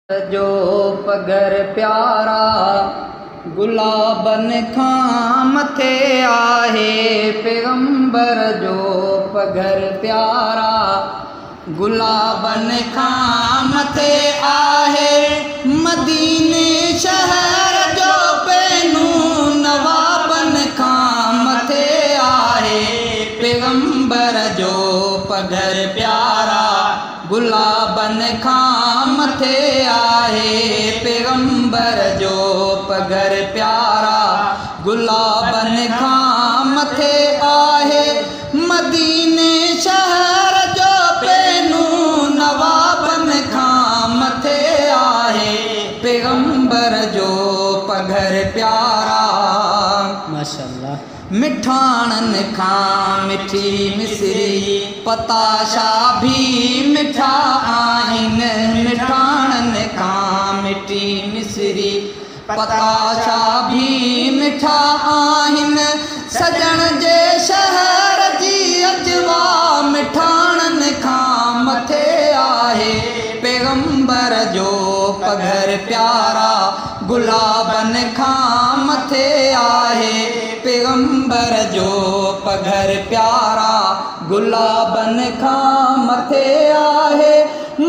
जो पगर प्यारा गुलाबन खां मथे आहे। पैगंबर जो पगर प्यारा गुलाबन खां मथे आहे। मदीने शहर जो पैनू नवाबन खां मथे आहे। पैगंबर जो पगर प्यारा गुलाबन खां मथे आहे। पैगंबर जो पगर प्यारा गुलाबन खां मथे आहे। मदीने शहर जो पैनू नवाबन खां मथे आहे। पैगंबर जो पगर प्यारा माशाअल्लाह। मिठाणन खां मिठी मिसरी पताशा भी मिठा आहिनि। मिठाणन खां मिठी मिसरी पताशा भी मिठा आहिनि। सजण जे शहर जी अजवा मिठाणन खां मथे आहे। पैगंबर जो पगर प्यारा गुलाबन खां मथे आहे। पैगंबर जो पगर प्यारा गुलाबन खां मथे आहे।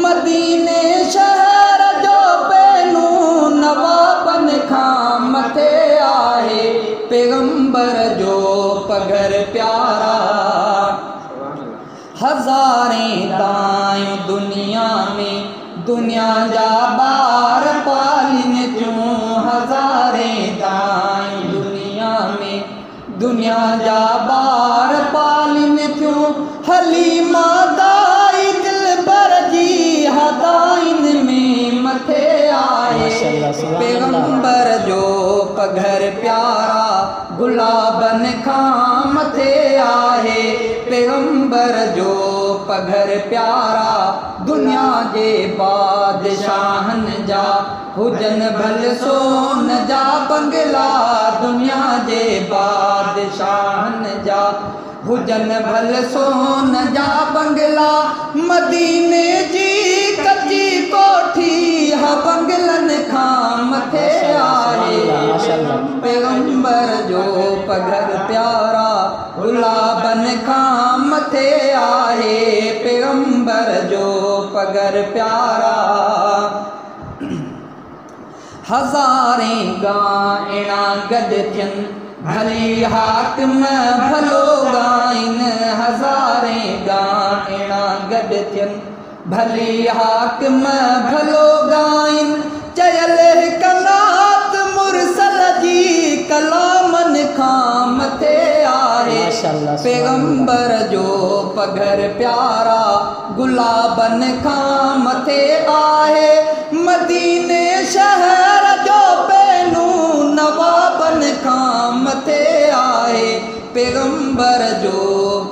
मदीने शहर जो पैनू नवाबन खां मथे आहे। पैगंबर जो पगर प्यारा हज़ारें दायूं दुनिया में दुनिया जा ॿार पालिन थियूं। हज़ारें दायूं दुनिया में दुनिया जा ॿार पालिन थियूं। हलीमा दाई दिलबर जी हदाइन में मथे आहे। पैगंबर जो पगर प्यारा गुलाबन खां मथे आहे। पैगंबर जो पगर प्यारा दुनिया जे बादशाहन जा हुजन भल सोन जा बंगला। दुनिया जे बादशाहन जा हुजन भल सोन जा बंगला। मदीने जी कच्ची कोठी हा बंगलन खां मथे आहे। पैगंबर जो पगर प्यारा गुलाबन खां मथे आहे। पैगंबर जो पगर प्यारा हज़ारें गाइणा गॾु थियनि भली हाकिम भलो ॻाइनि। हज़ारें गाइणा गॾु थियनि भली हाकिम भलो ॻाइनि। चयल कनात मुरसल जी कलामन खां मथे आहे। पैगंबर जो पगर प्यारा गुलाबन खां मथे आहे। मदीने शहर जो पैनू नवाबन खां मथे आहे। पैगंबर जो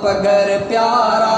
पगर प्यारा